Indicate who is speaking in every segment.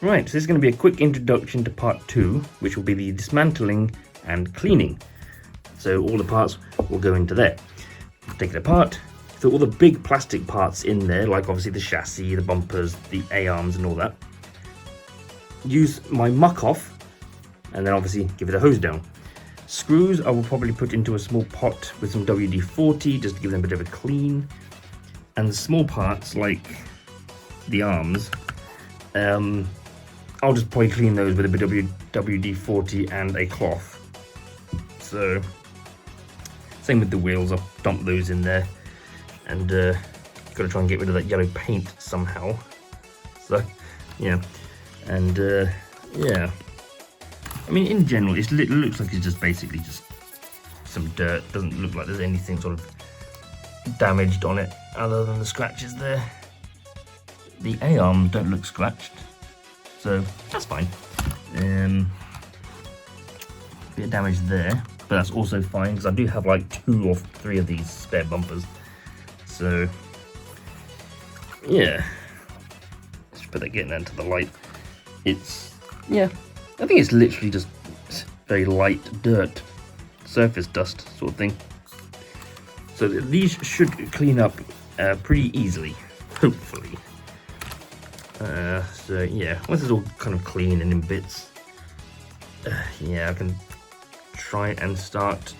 Speaker 1: Right, so this is going to be a quick introduction to part 2, which will be the dismantling and cleaning. So all the parts will go into there. Take it apart, so all the big plastic parts in there, like obviously the chassis, the bumpers, the A-arms and all that. Use my muck off, and then obviously give it a hose down. Screws I will probably put into a small pot with some WD-40 just to give them a bit of a clean. And the small parts like the arms, I'll just probably clean those with a bit of WD-40 and a cloth. So, same with the wheels, I'll dump those in there. And gotta try and get rid of that yellow paint somehow. So, yeah. And, yeah. I mean, in general, it looks like it's just basically just some dirt. Doesn't look like there's anything sort of damaged on it, other than the scratches there. The A-arms don't look scratched. So that's fine. Bit of damage there, but that's also fine because I do have like 2 or 3 of these spare bumpers. So yeah, let's put that getting into the light. It's, yeah, I think it's literally just very light dirt, surface dust sort of thing. So these should clean up pretty easily, hopefully. So yeah, once it's all kind of clean and in bits, yeah, I can try and start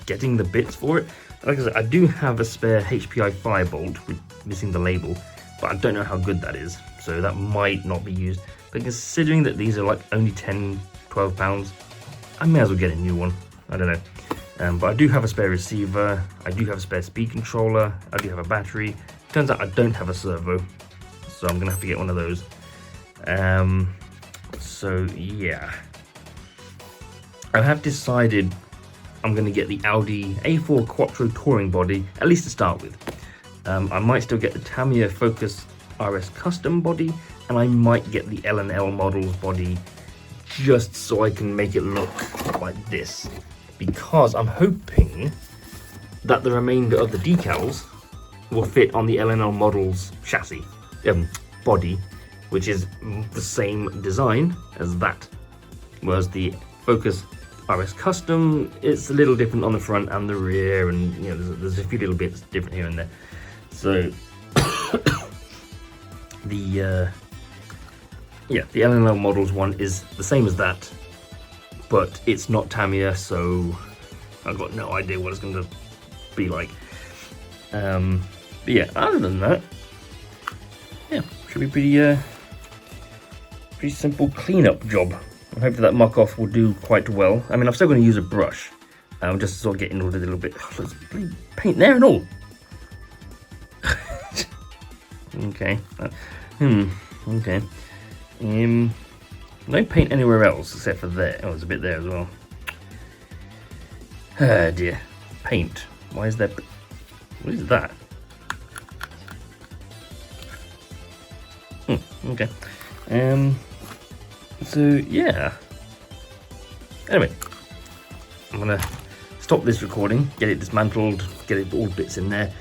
Speaker 1: getting the bits for it. Like I said, I do have a spare HPI firebolt with missing the label, but I don't know how good that is, so that might not be used. But considering that these are like only 10, 12 pounds, I may as well get a new one. I don't know. But I do have a spare receiver, I do have a spare speed controller, I do have a battery. Turns out I don't have a servo, so I'm gonna have to get one of those. So yeah, I have decided I'm gonna get the Audi A4 Quattro touring body, at least to start with. I might still get the Tamiya Focus RS custom body, and I might get the L&L models body just so I can make it look like this, because I'm hoping that the remainder of the decals will fit on the L&L models chassis. Body, which is the same design as that, whereas the Focus RS Custom, it's a little different on the front and the rear, and you know, there's a few little bits different here and there. So the L&L models one is the same as that, but it's not Tamiya, so I've got no idea what it's going to be like. But yeah, other than that, yeah, should be pretty simple cleanup job. I hope that muck off will do quite well. I mean, I'm still going to use a brush, just to sort of get in all the little bit. Oh, there's paint there and all. Okay. Okay. No paint anywhere else except for there. Oh, there's a bit there as well. Ah dear. Paint. Why is there? What is that? Okay. So yeah. Anyway, I'm gonna stop this recording, get it dismantled, get it all bits in there,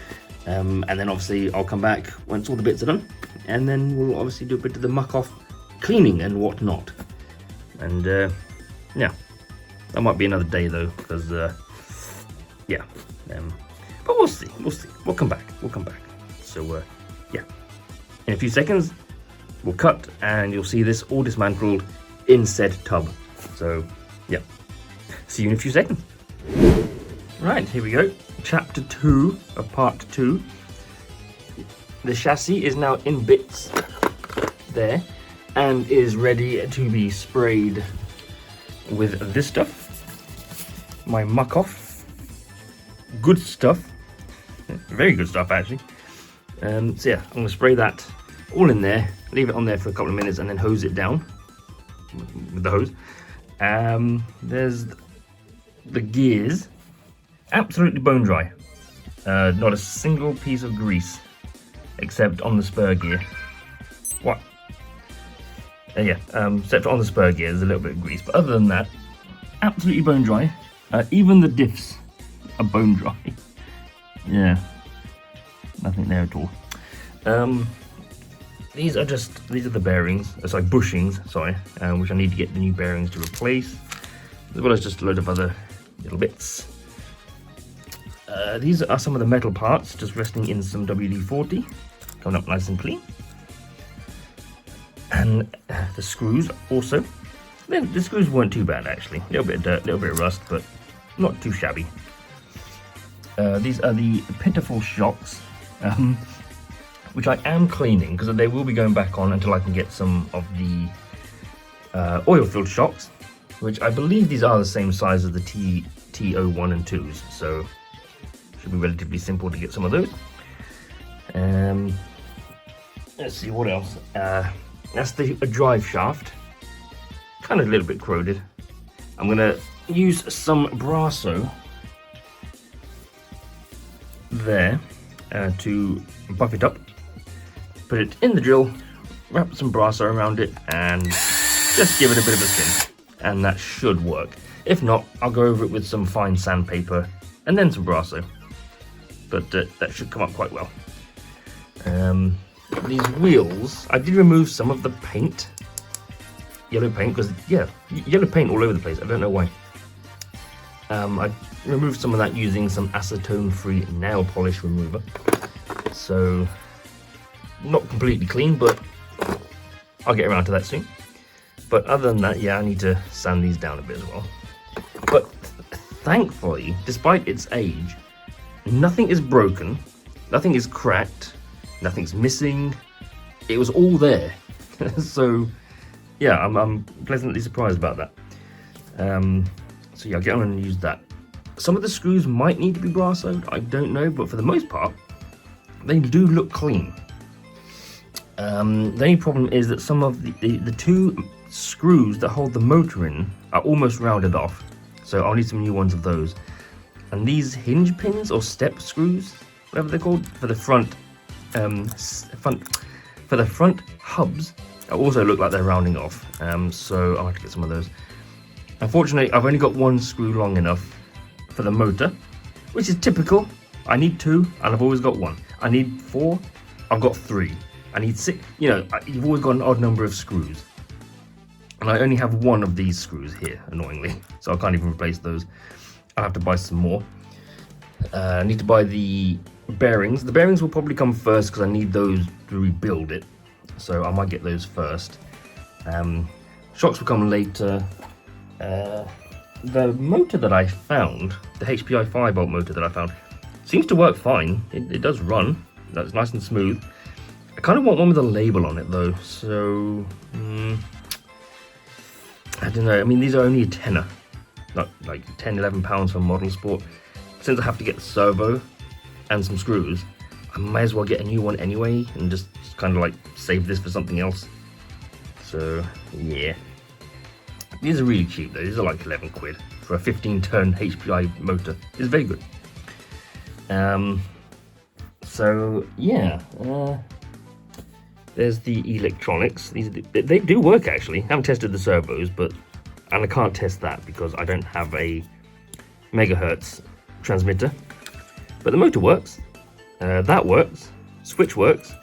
Speaker 1: and then obviously I'll come back once all the bits are done, and then we'll obviously do a bit of the muck off cleaning and whatnot. And yeah, that might be another day though, because yeah, but we'll see. We'll come back. So yeah, in a few seconds we'll cut and you'll see this all dismantled in said tub. So yeah, see you in a few seconds. Right, here we go. Chapter 2 of part 2. The chassis is now in bits there and is ready to be sprayed with this stuff. My muck off. Good stuff. Very good stuff actually. So yeah, I'm going to spray that all in there, leave it on there for a couple of minutes and then hose it down with the hose. There's the gears, absolutely bone dry. Not a single piece of grease except on the spur gear. What? Yeah, except on the spur gear there's a little bit of grease, but other than that, absolutely bone dry. Even the diffs are bone dry. Yeah, nothing there at all. these are the bearings, sorry, bushings, sorry, which I need to get the new bearings to replace, as well as just a load of other little bits. These are some of the metal parts, just resting in some WD-40, coming up nice and clean. And the screws also. The screws weren't too bad actually. A little bit of dirt, a little bit of rust, but not too shabby. These are the pitiful shocks, which I am cleaning because they will be going back on until I can get some of the oil-filled shocks, which I believe these are the same size as the T01 and 2s, so should be relatively simple to get some of those. Let's see what else. That's the drive shaft, kind of a little bit corroded. I'm gonna use some Brasso there to buff it up, put it in the drill, wrap some Brasso around it, and just give it a bit of a spin, and that should work. If not, I'll go over it with some fine sandpaper and then some Brasso, but that should come up quite well. These wheels, I did remove some of the paint, yellow paint, because yeah, yellow paint all over the place, I don't know why. I removed some of that using some acetone-free nail polish remover, so not completely clean, but I'll get around to that soon. But other than that, yeah, I need to sand these down a bit as well. But thankfully, despite its age, nothing is broken, nothing is cracked, nothing's missing. It was all there. So yeah, I'm pleasantly surprised about that. So yeah, I'll get on and use that. Some of the screws might need to be brassoed, I don't know, but for the most part, they do look clean. The only problem is that some of the two screws that hold the motor in are almost rounded off, so I'll need some new ones of those. And these hinge pins or step screws, whatever they're called, for the front hubs, also look like they're rounding off. So I'll have to get some of those. Unfortunately, I've only got one screw long enough for the motor, which is typical. I need 2, and I've always got 1. I need 4, I've got 3. I need 6. You know, you've always got an odd number of screws, and I only have 1 of these screws here, annoyingly, so I can't even replace those. I'll have to buy some more. I need to buy the bearings. The bearings will probably come first because I need those to rebuild it, so I might get those first. Shocks will come later. The motor that I found, the HPI 5-volt motor that I found, seems to work fine. It does run. That's nice and smooth. I kind of want one with a label on it though, so I don't know. I mean, these are only a tenner, not like 10-11 pounds for Model Sport. Since I have to get the servo and some screws, I might as well get a new one anyway and just kind of like save this for something else. So yeah, these are really cheap though. These are like 11 quid for a 15-turn HPI motor. It's very good. So yeah, there's the electronics. These are they do work actually. I haven't tested the servos, and I can't test that because I don't have a megahertz transmitter. But the motor works. That works. Switch works.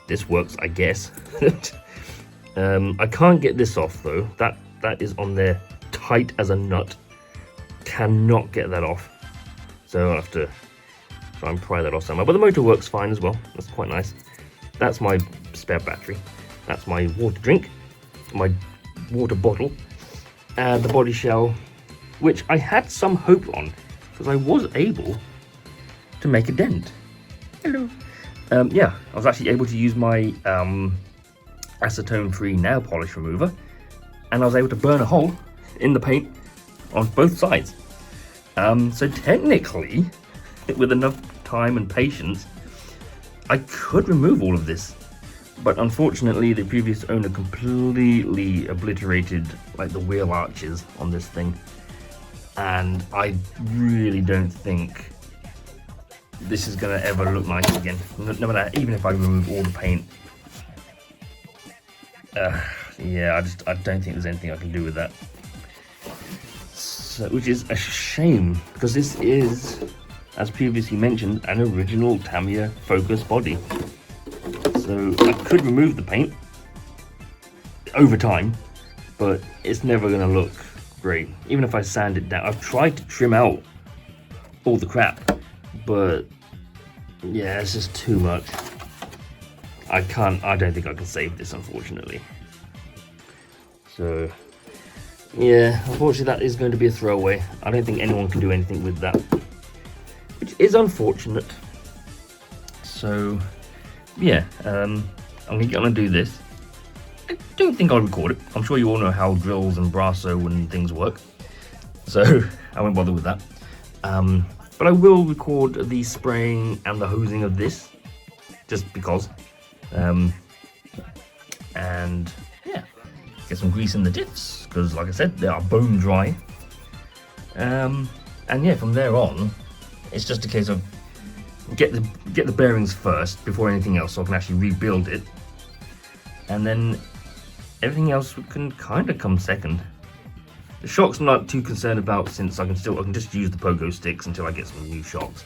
Speaker 1: This works, I guess. I can't get this off though. That is on there tight as a nut. Cannot get that off. So I'll have to try and pry that off somehow. But the motor works fine as well. That's quite nice. That's my spare battery. That's my water drink. My water bottle. And the body shell, which I had some hope on because I was able to make a dent. Hello. Yeah, I was actually able to use my acetone-free nail polish remover, and I was able to burn a hole in the paint on both sides. So technically, with enough time and patience, I could remove all of this. But unfortunately, the previous owner completely obliterated like the wheel arches on this thing. And I really don't think this is gonna ever look nice again. No matter, even if I remove all the paint. Yeah, I don't think there's anything I can do with that. So, which is a shame, because this is, as previously mentioned, an original Tamiya Focus body. So I could remove the paint over time, but it's never going to look great. Even if I sand it down, I've tried to trim out all the crap, but yeah, it's just too much. I don't think I can save this, unfortunately. So yeah, unfortunately that is going to be a throwaway. I don't think anyone can do anything with that, which is unfortunate. So yeah, I'm gonna do this. I don't think I'll record it. I'm sure you all know how drills and brasso and things work, so I won't bother with that. But I will record the spraying and the hosing of this, just because. And yeah, get some grease in the diffs, because like I said, they are bone dry. And yeah, from there on, it's just a case of get the bearings first before anything else, so I can actually rebuild it, and then everything else can kind of come second. The shocks I'm not too concerned about, since I can just use the pogo sticks until I get some new shocks.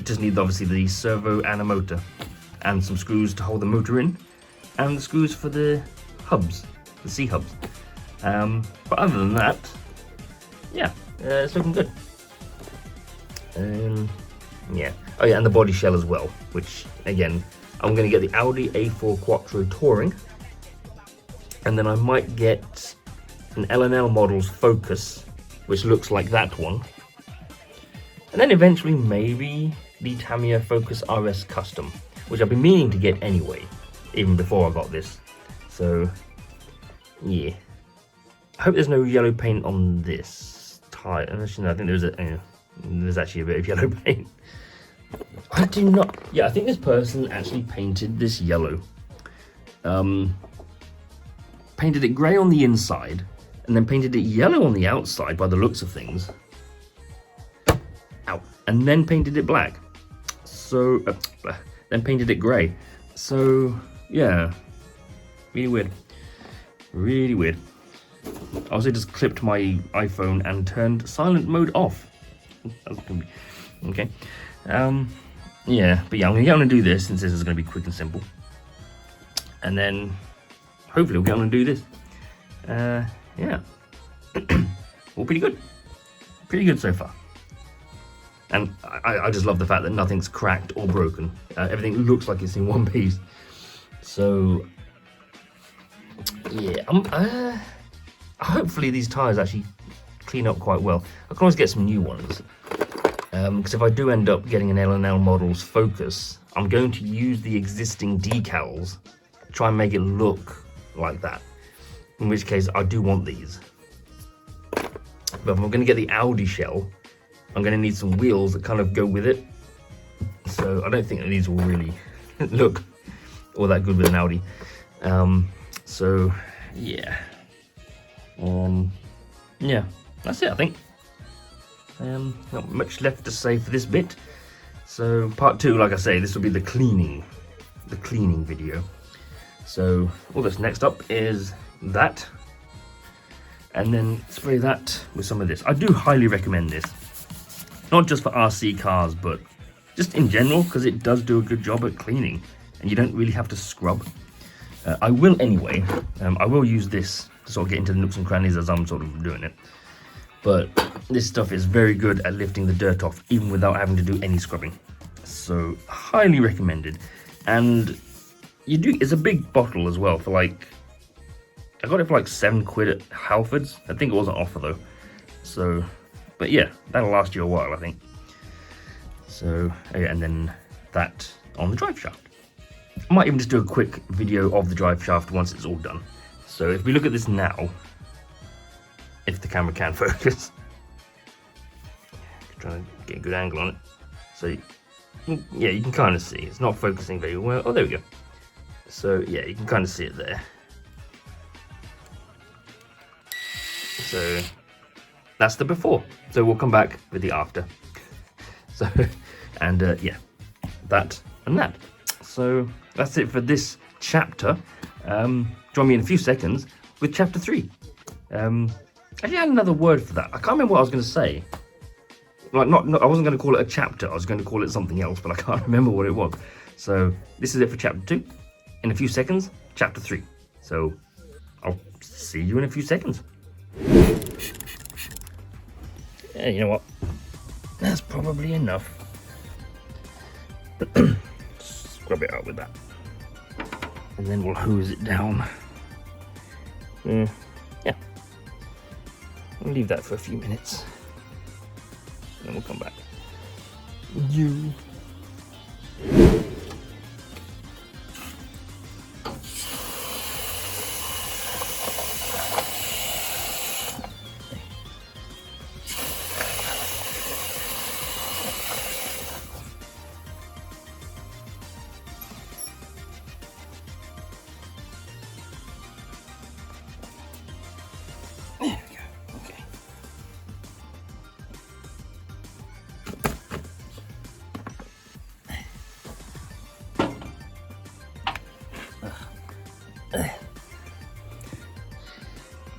Speaker 1: Just need obviously the servo and a motor, and some screws to hold the motor in, and the screws for the hubs, the C hubs. But other than that, yeah, it's looking good. Yeah. Oh yeah, and the body shell as well, which again, I'm going to get the Audi A4 Quattro Touring, and then I might get an L&L Models Focus, which looks like that one, and then eventually maybe the Tamiya Focus RS Custom, which I've been meaning to get anyway, even before I got this. So yeah, I hope there's no yellow paint on this tire. Actually, no, I think there's actually a bit of yellow paint. I do not. Yeah, I think this person actually painted this yellow. Painted it grey on the inside, and then painted it yellow on the outside by the looks of things. Ow. And then painted it black. So, then painted it grey. So, yeah. Really weird. Really weird. I also just clipped my iPhone and turned silent mode off. That's gonna be okay. Yeah, but yeah, I'm gonna do this, since this is gonna be quick and simple, and then hopefully we'll get on and do this. Yeah, all pretty good so far. And I just love the fact that nothing's cracked or broken. Everything looks like it's in one piece. So yeah, hopefully these tires actually clean up quite well. I can always get some new ones. Because if I do end up getting an L&L Models Focus, I'm going to use the existing decals, try and make it look like that. In which case, I do want these. But if I'm going to get the Audi shell, I'm going to need some wheels that kind of go with it. So I don't think that these will really look all that good with an Audi. So yeah. Yeah, that's it, I think. Not much left to say for this bit. So part 2, like I say, this will be the cleaning video. So all that's next up is that, and then spray that with some of this. I do highly recommend this, not just for RC cars, but just in general, because it does do a good job at cleaning, and you don't really have to scrub. I will anyway. I will use this to sort of get into the nooks and crannies as I'm sort of doing it. But this stuff is very good at lifting the dirt off, even without having to do any scrubbing. So highly recommended. And it's a big bottle as well, for like, I got it for like £7 at Halfords. I think it wasn't offer though. So, but yeah, that'll last you a while, I think. So, and then that on the drive shaft. I might even just do a quick video of the drive shaft once it's all done. So if we look at this now, if the camera can focus, trying to get a good angle on it. So yeah, you can kind of see it's not focusing very well. Oh, there we go. So yeah, you can kind of see it there. So that's the before. So we'll come back with the after. So, and yeah, that and that. So that's it for this chapter. Join me in a few seconds with chapter 3. Actually, I had another word for that. I can't remember what I was going to say. Like, I wasn't going to call it a chapter. I was going to call it something else, but I can't remember what it was. So this is it for chapter 2. In a few seconds, chapter 3. So I'll see you in a few seconds. Yeah, you know what? That's probably enough. Scrub it out with that. And then we'll hose it down. Yeah. We'll leave that for a few minutes. And then we'll come back. You.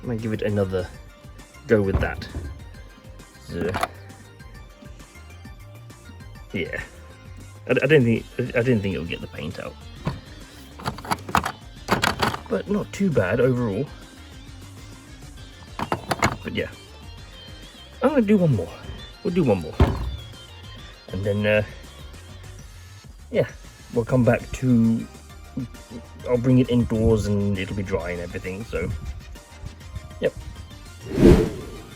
Speaker 1: I might give it another go with that. So, yeah, I didn't think it'll get the paint out, but not too bad overall. But yeah, I'm gonna do one more. We'll do one more, and then yeah, we'll come back to. I'll bring it indoors and it'll be dry and everything. So. Yep.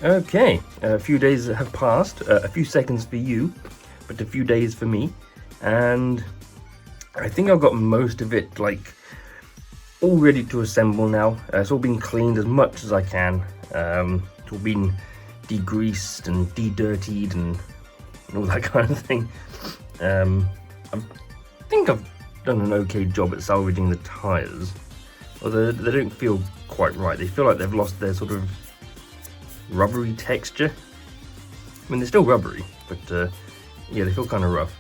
Speaker 1: Okay, a few days have passed, a few seconds for you, but a few days for me, and I think I've got most of it like all ready to assemble now. It's all been cleaned as much as I can. It's all been degreased and de-dirtied and all that kind of thing. I think I've done an okay job at salvaging the tyres, although they don't feel quite right. They feel like they've lost their sort of rubbery texture. I mean, they're still rubbery, but yeah, they feel kind of rough.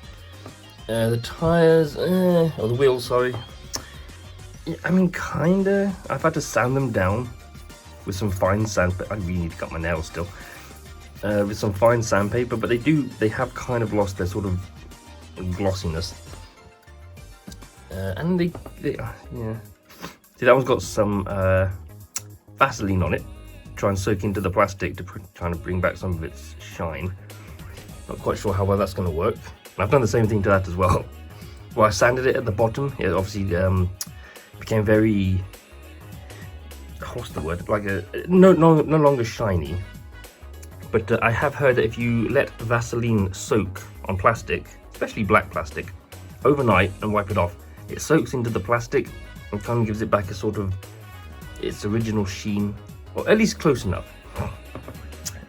Speaker 1: The tyres, or the wheels, sorry. Yeah, I mean, kinda. I've had to sand them down with some fine sandpaper. I really need to cut my nails still. With some fine sandpaper, but they have kind of lost their sort of glossiness. And they yeah. See, that one's got some Vaseline on it, try and soak into the plastic to try and bring back some of its shine. Not quite sure how well that's going to work. And I've done the same thing to that as well. Well, I sanded it at the bottom. It obviously became very, what's the word? Like no longer shiny. But I have heard that if you let Vaseline soak on plastic, especially black plastic, overnight and wipe it off, it soaks into the plastic and kind of gives it back a sort of its original sheen, or at least close enough.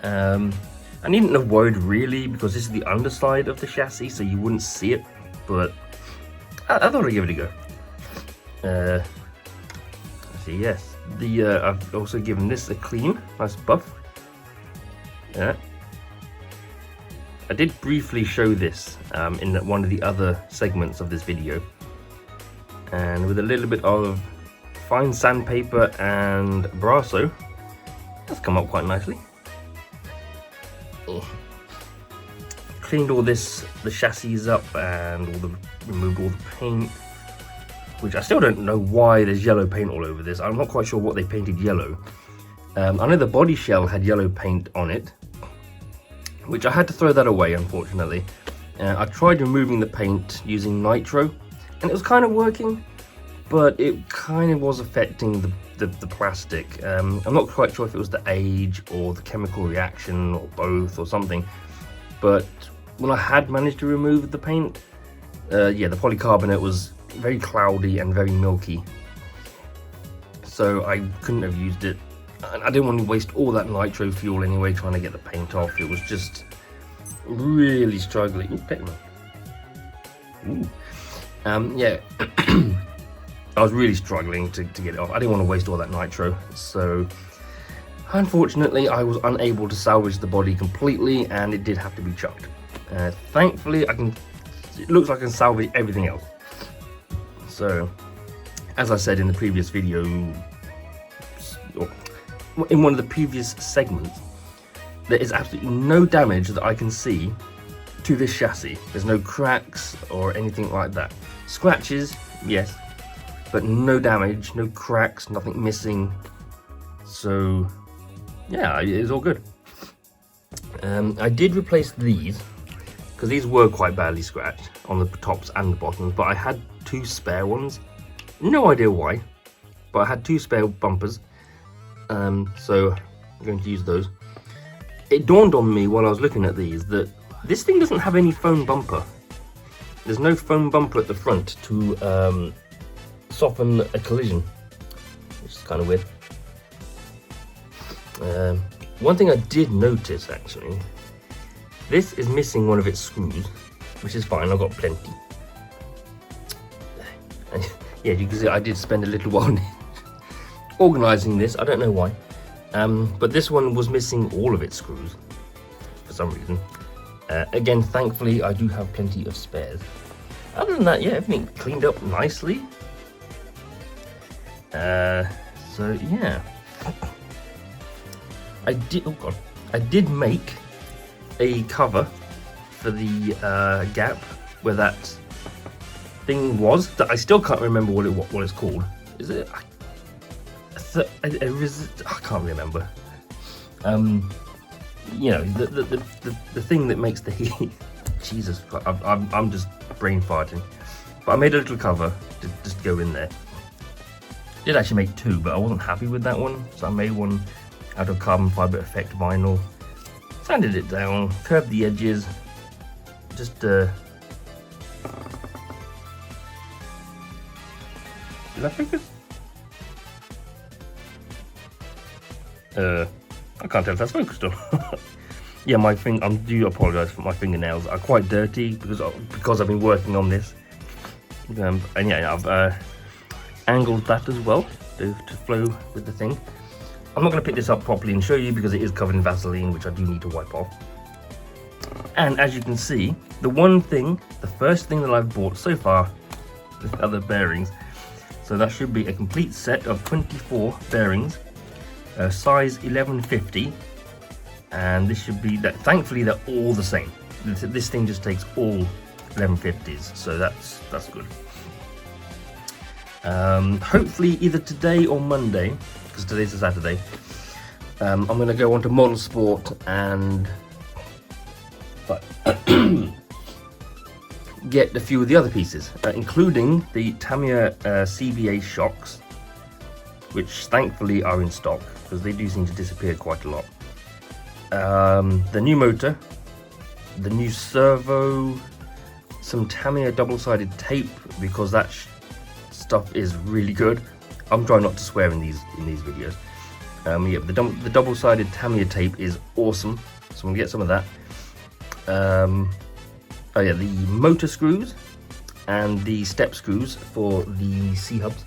Speaker 1: I needn't have worried really, because this is the underside of the chassis, so you wouldn't see it, but I thought I'd give it a go. Let's see, yes, I've also given this a clean, nice buff. Yeah. I did briefly show this in one of the other segments of this video, and with a little bit of fine sandpaper and Brasso, that's come up quite nicely. Cleaned all this, the chassis up, and removed all the paint, which I still don't know why there's yellow paint all over this. I'm not quite sure what they painted yellow. I know the body shell had yellow paint on it, which I had to throw that away, unfortunately. I tried removing the paint using nitro, and it was kind of working, but it kind of was affecting the plastic. I'm not quite sure if it was the age or the chemical reaction or both or something, but when I had managed to remove the paint, yeah, the polycarbonate was very cloudy and very milky, so I couldn't have used it. I didn't want to waste all that nitro fuel anyway trying to get the paint off. It was just really struggling. Ooh, take me. Yeah, I was really struggling to get it off. I didn't want to waste all that nitro, so unfortunately I was unable to salvage the body completely, and it did have to be chucked. Thankfully, it looks like I can salvage everything else. So, as I said in the previous video, or in one of the previous segments, there is absolutely no damage that I can see to this chassis. There's no cracks or anything like that. Scratches, yes, but no damage, no cracks, nothing missing. So yeah, it's all good. I did replace these because these were quite badly scratched on the tops and the bottoms, but I had 2 spare ones. No idea why, but I had 2 spare bumpers, so I'm going to use those. It dawned on me while I was looking at these that this thing doesn't have any foam bumper. There's no foam bumper at the front to soften a collision, which is kind of weird. One thing I did notice, actually, this is missing one of its screws, which is fine, I've got plenty. And yeah, you can see I did spend a little while organising this, I don't know why. But this one was missing all of its screws, for some reason. Again, thankfully, I do have plenty of spares. Other than that, yeah, everything cleaned up nicely. So yeah. I did make a cover for the gap where that thing was. That I still can't remember what it's called. Is it? I can't remember. You know, the thing that makes the heat. Jesus, I'm just brain farting. But I made a little cover to just go in there. Did actually make 2, but I wasn't happy with that one, so I made one out of carbon fiber effect vinyl. Sanded it down, curved the edges. Just Did that focus? I can't tell if that's focused or not. Yeah, I do apologise for my fingernails. Are quite dirty because I've been working on this. And yeah, I've angled that as well to flow with the thing. I'm not going to pick this up properly and show you because it is covered in Vaseline, which I do need to wipe off. And as you can see, the first thing that I've bought so far are the bearings. So that should be a complete set of 24 bearings, size 1150, and this should be that. Thankfully, they're all the same. This thing just takes all 1150s, so that's good. Hopefully either today or Monday, because today's a Saturday, I'm going to go on to Model Sport and get a few of the other pieces, including the Tamiya CVA shocks, which thankfully are in stock because they do seem to disappear quite a lot. The new motor, the new servo, some Tamiya double-sided tape because that stuff is really good. I'm trying not to swear in these videos. Yeah, the double-sided Tamiya tape is awesome, so I'm gonna get some of that. Oh yeah, the motor screws and the step screws for the C-hubs.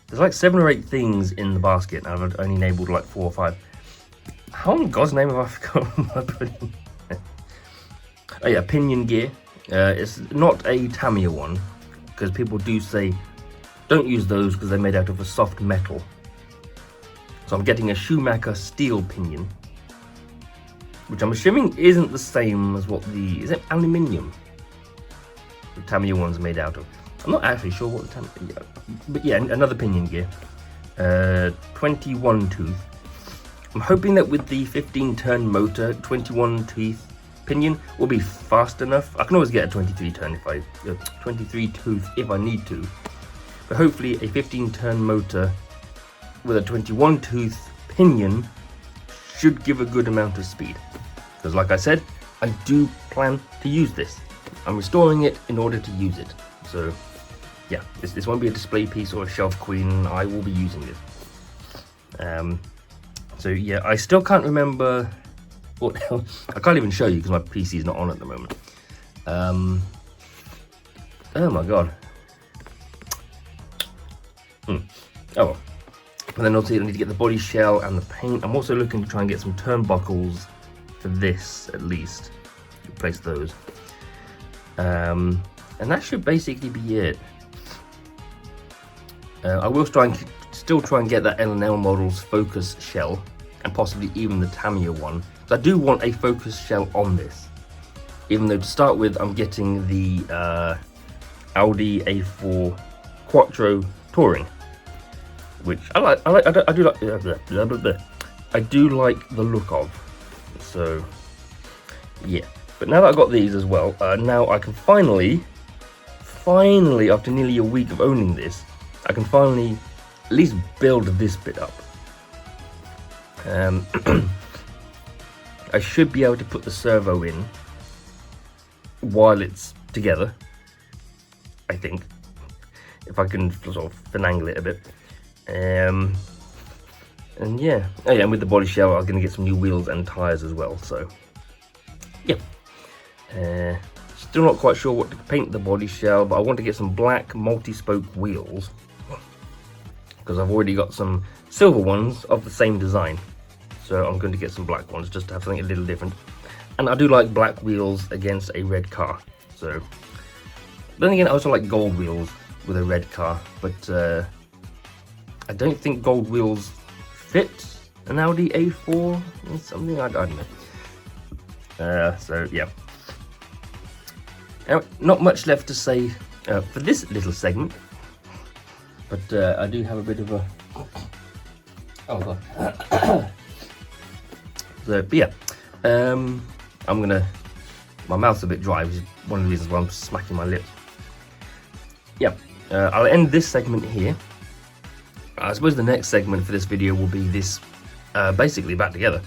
Speaker 1: There's like 7 or 8 things in the basket, and I've only enabled like 4 or 5. How in God's name have I forgotten what I put in? Oh yeah, pinion gear. It's not a Tamiya one, because people do say don't use those because they're made out of a soft metal. So I'm getting a Schumacher steel pinion, which I'm assuming isn't the same as what is it aluminium the Tamiya one's made out of. I'm not actually sure what the Tamiya, but yeah, another pinion gear, 21 tooth. I'm hoping that with the 15-turn motor, 21 tooth pinion will be fast enough. I can always get a 23 tooth if I need to, but hopefully a 15-turn motor with a 21 tooth pinion should give a good amount of speed, because like I said, I do plan to use this. I'm restoring it in order to use it. So yeah, this won't be a display piece or a shelf queen. I will be using it. So yeah, I still can't remember what the hell. I can't even show you because my PC is not on at the moment. Oh my god. Oh well. And then also I need to get the body shell and the paint. I'm also looking to try and get some turnbuckles for this at least. Replace those. And that should basically be it. I will still try and get that L&L Models Focus shell and possibly even the Tamiya one. So I do want a focus shell on this, even though to start with I'm getting the Audi A4 Quattro Touring, which I do like the look of. So yeah, but now that I've got these as well, now I can finally after nearly a week of owning this, I can finally at least build this bit up. I should be able to put the servo in while it's together, I think, if I can sort of finagle it a bit. And yeah, oh yeah, and with the body shell I was going to get some new wheels and tyres as well, so yeah. Still not quite sure what to paint the body shell, but I want to get some black multi-spoke wheels, because I've already got some silver ones of the same design, so I'm going to get some black ones just to have something a little different. And I do like black wheels against a red car, so then again I also like gold wheels with a red car, but I don't think gold wheels fit an Audi A4 or something, I don't know. So yeah. Now, not much left to say for this little segment, but I do have a bit of a... Oh god. So, but yeah, I'm gonna... My mouth's a bit dry, which is one of the reasons why I'm smacking my lips. Yeah, I'll end this segment here. I suppose the next segment for this video will be this, basically back together.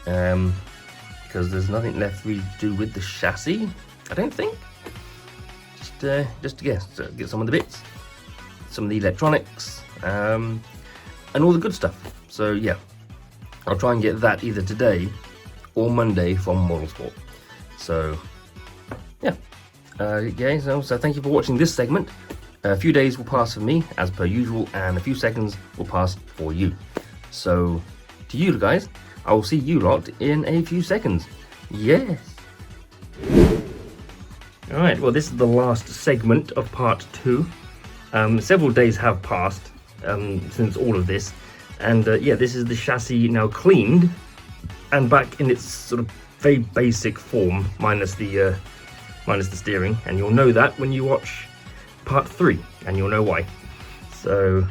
Speaker 1: Because there's nothing left really to do with the chassis, I don't think. Just to guess, get some of the bits, some of the electronics, and all the good stuff. So yeah, I'll try and get that either today or Monday from Motorsport. So yeah, guys, so thank you for watching this segment. A few days will pass for me, as per usual, and a few seconds will pass for you. So to you guys, I will see you lot in a few seconds. Yes. Alright, well this is the last segment of part 2. Several days have passed since all of this, and yeah, this is the chassis now cleaned and back in its sort of very basic form, minus the steering, and you'll know that when you watch part 3, and you'll know why. So,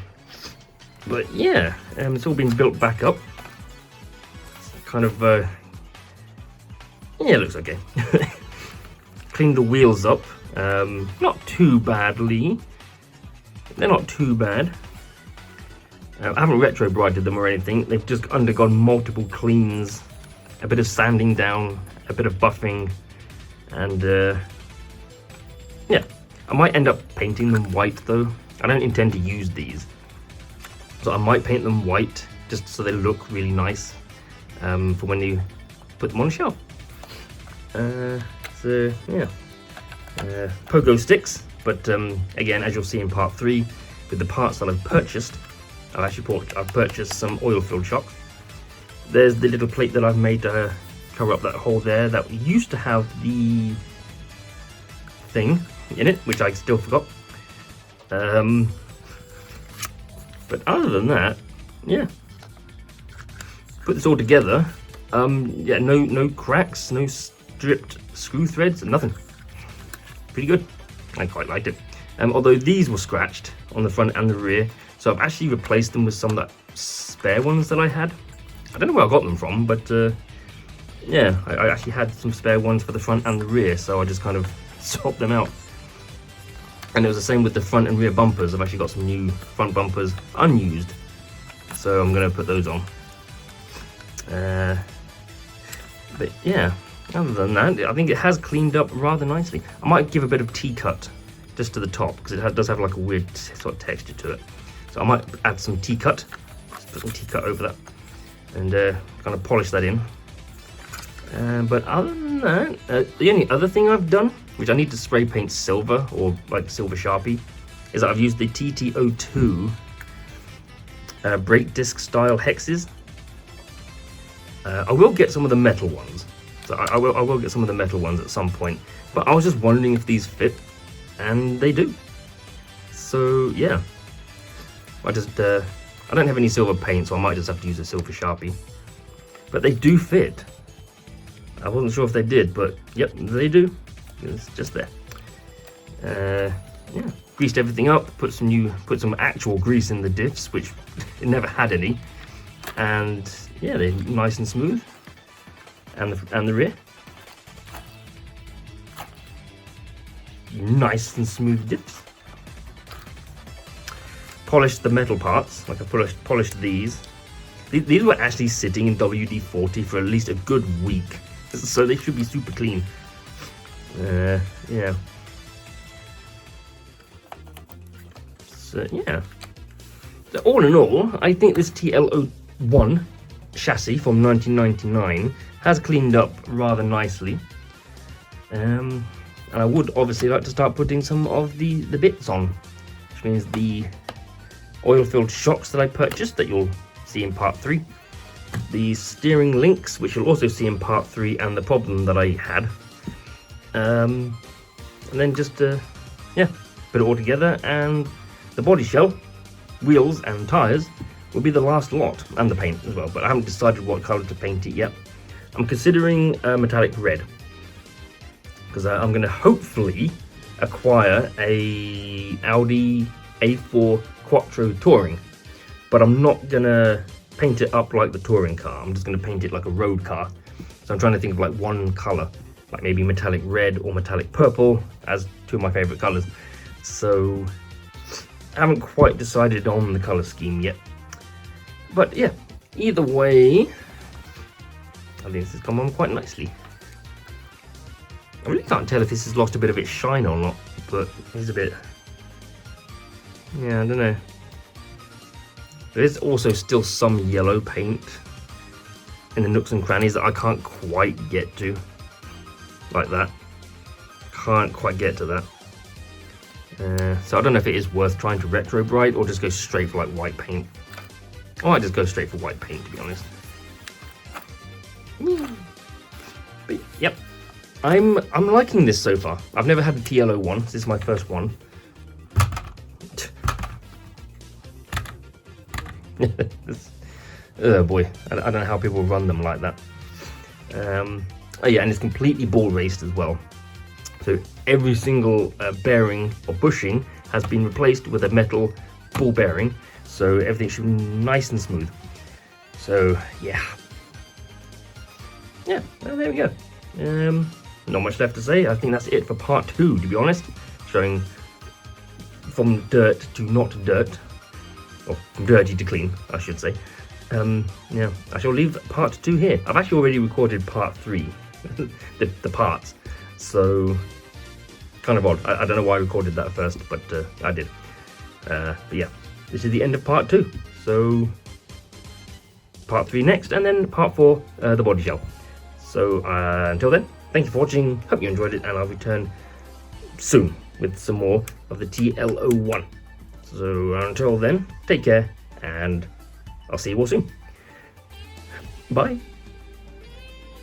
Speaker 1: but yeah, it's all been built back up. Kind of, yeah, it looks okay. Cleaned the wheels up, not too badly. They're not too bad. I haven't retro brighted them or anything. They've just undergone multiple cleans, a bit of sanding down, a bit of buffing, and yeah. I might end up painting them white though. I don't intend to use these, so I might paint them white just so they look really nice for when you put them on the shelf. So yeah, pogo sticks, but again, as you'll see in part 3, with the parts that I've purchased, I've purchased some oil-filled shocks. There's the little plate that I've made to cover up that hole there that used to have the thing in it, which I still forgot. But other than that, yeah, put this all together. Yeah, no cracks, no stripped screw threads, nothing. Pretty good. I quite liked it. Although these were scratched on the front and the rear, so I've actually replaced them with some of that spare ones that I had. I don't know where I got them from, but yeah, I actually had some spare ones for the front and the rear, so I just kind of swapped them out. And it was the same with the front and rear bumpers. I've actually got some new front bumpers unused, so I'm going to put those on. But yeah, other than that, I think it has cleaned up rather nicely. I might give a bit of T-cut just to the top, because it does have like a weird sort of texture to it. So I might add some T-cut, put some T-cut over that, and kind of polish that in. But other than that, the only other thing I've done, which I need to spray paint silver, or like silver Sharpie, is that I've used the TT02 brake disc style hexes. I will get some of the metal ones, so I will get some of the metal ones at some point, but I was just wondering if these fit, and they do. So yeah, I just I don't have any silver paint, so I might just have to use a silver Sharpie. But they do fit. I wasn't sure if they did, but yep, they do. It's just there. Yeah, greased everything up, put some actual grease in the diffs, which it never had any. And yeah, they're nice and smooth. And the rear. Nice and smooth diffs. Polished the metal parts, like I polished these. These were actually sitting in WD-40 for at least a good week, so they should be super clean. Yeah. So yeah. So all in all, I think this TL01 chassis from 1999 has cleaned up rather nicely. And I would obviously like to start putting some of the bits on, which means the oil-filled shocks that I purchased that you'll see in part 3, the steering links, which you'll also see in part 3, and the problem that I had, and then just yeah, put it all together. And the body shell, wheels and tires will be the last lot, and the paint as well, but I haven't decided what colour to paint it yet. I'm considering metallic red, because I'm going to hopefully acquire a Audi A4 Quattro Touring, but I'm not going to paint it up like the touring car. I'm just going to paint it like a road car. So I'm trying to think of like one colour, like maybe metallic red or metallic purple as two of my favourite colours. So I haven't quite decided on the colour scheme yet. But yeah, either way, I think this has come on quite nicely. I really can't tell if this has lost a bit of its shine or not, but it's a bit, yeah, I don't know. There's also still some yellow paint in the nooks and crannies that I can't quite get to, like that. Can't quite get to that. So I don't know if it is worth trying to retro bright or just go straight for like white paint. I might just go straight for white paint, to be honest. But yep, I'm liking this so far. I've never had a TL01. This is my first one. Oh boy, I don't know how people run them like that. Oh yeah, and it's completely ball raced as well. So every single bearing or bushing has been replaced with a metal ball bearing, so everything should be nice and smooth. So yeah, well, there we go. Not much left to say. I think that's it for part 2, to be honest, showing from dirt to not dirt, or from dirty to clean, I should say. Yeah, I shall leave part 2 here. I've actually already recorded part 3, the parts, so kind of odd. I don't know why I recorded that first, but I did. But yeah, this is the end of part 2. So part 3 next, and then part 4, the body shell. So until then, thank you for watching. Hope you enjoyed it, and I'll return soon with some more of the TL01. So until then, take care, and I'll see you all soon. Bye.